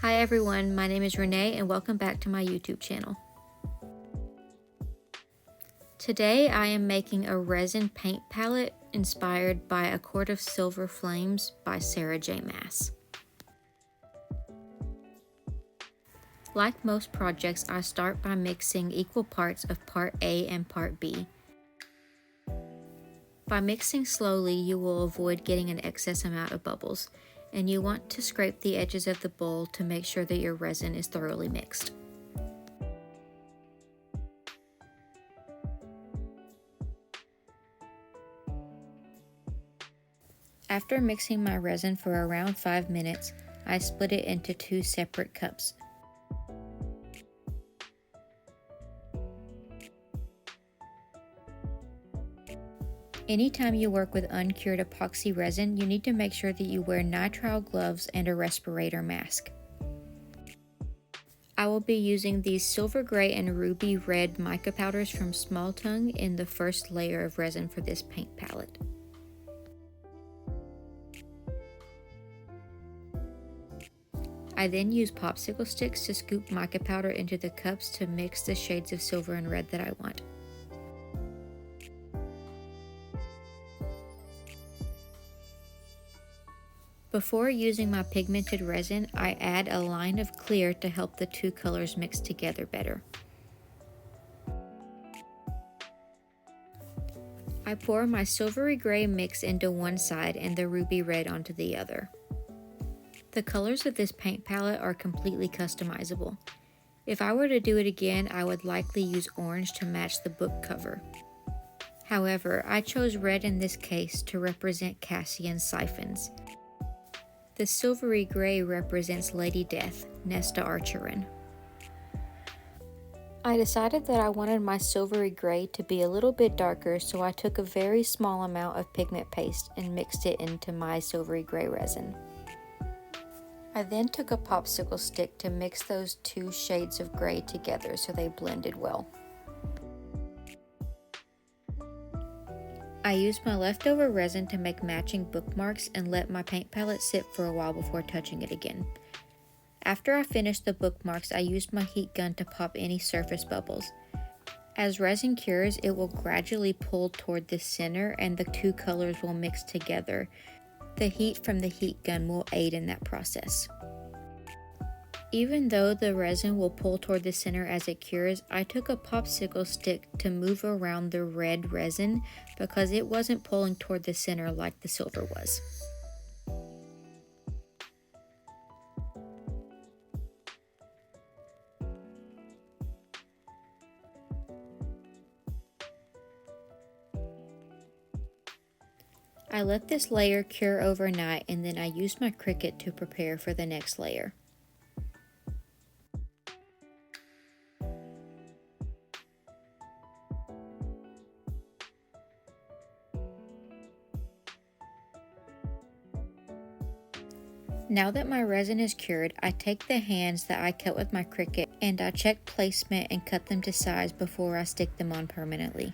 Hi everyone, my name is Renee and welcome back to my YouTube channel. Today I am making a resin paint palette inspired by A Court of Silver Flames by Sarah J. Maas. Like most projects, I start by mixing equal parts of part A and part B. By mixing slowly, you will avoid getting an excess amount of bubbles, and you want to scrape the edges of the bowl to make sure that your resin is thoroughly mixed. After mixing my resin for around 5 minutes, I split it into 2 separate cups. Anytime you work with uncured epoxy resin, you need to make sure that you wear nitrile gloves and a respirator mask. I will be using these silver gray and ruby red mica powders from Small Tongue in the first layer of resin for this paint palette. I then use popsicle sticks to scoop mica powder into the cups to mix the shades of silver and red that I want. Before using my pigmented resin, I add a line of clear to help the 2 colors mix together better. I pour my silvery gray mix into one side and the ruby red onto the other. The colors of this paint palette are completely customizable. If I were to do it again, I would likely use orange to match the book cover. However, I chose red in this case to represent Cassian's siphons. The silvery gray represents Lady Death, Nesta Archeron. I decided that I wanted my silvery gray to be a little bit darker, so I took a very small amount of pigment paste and mixed it into my silvery gray resin. I then took a popsicle stick to mix those 2 shades of gray together so they blended well. I used my leftover resin to make matching bookmarks and let my paint palette sit for a while before touching it again. After I finished the bookmarks, I used my heat gun to pop any surface bubbles. As resin cures, it will gradually pull toward the center and the 2 colors will mix together. The heat from the heat gun will aid in that process. Even though the resin will pull toward the center as it cures, I took a popsicle stick to move around the red resin because it wasn't pulling toward the center like the silver was. I let this layer cure overnight and then I used my Cricut to prepare for the next layer. Now that my resin is cured, I take the hands that I cut with my Cricut and I check placement and cut them to size before I stick them on permanently.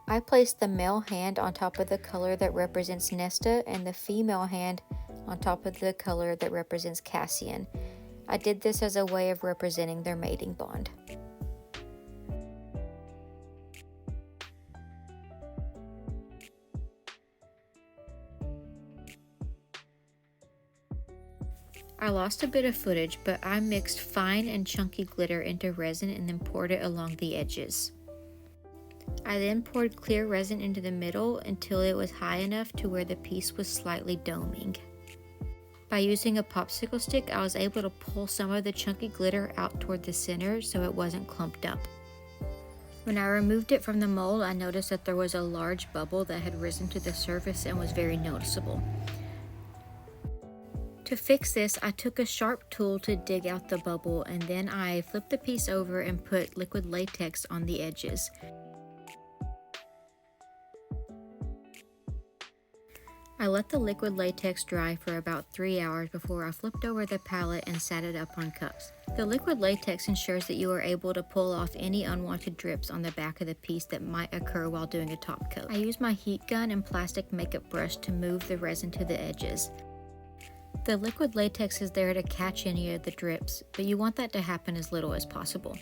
I place the male hand on top of the color that represents Nesta and the female hand on top of the color that represents Cassian. I did this as a way of representing their mating bond. I lost a bit of footage, but I mixed fine and chunky glitter into resin and then poured it along the edges. I then poured clear resin into the middle until it was high enough to where the piece was slightly doming. By using a popsicle stick, I was able to pull some of the chunky glitter out toward the center so it wasn't clumped up. When I removed it from the mold, I noticed that there was a large bubble that had risen to the surface and was very noticeable. To fix this, I took a sharp tool to dig out the bubble and then I flipped the piece over and put liquid latex on the edges. I let the liquid latex dry for about 3 hours before I flipped over the palette and sat it up on cups. The liquid latex ensures that you are able to pull off any unwanted drips on the back of the piece that might occur while doing a top coat. I use my heat gun and plastic makeup brush to move the resin to the edges. The liquid latex is there to catch any of the drips, but you want that to happen as little as possible.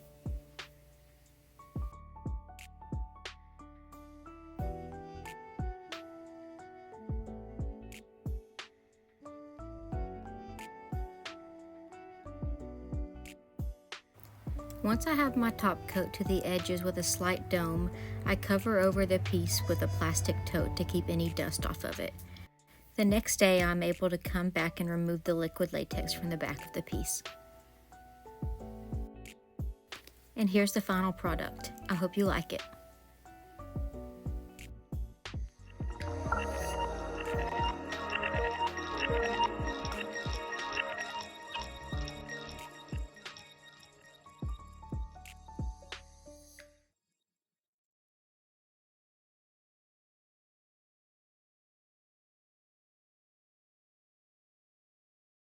Once I have my top coat to the edges with a slight dome, I cover over the piece with a plastic tote to keep any dust off of it. The next day, I'm able to come back and remove the liquid latex from the back of the piece. And here's the final product. I hope you like it.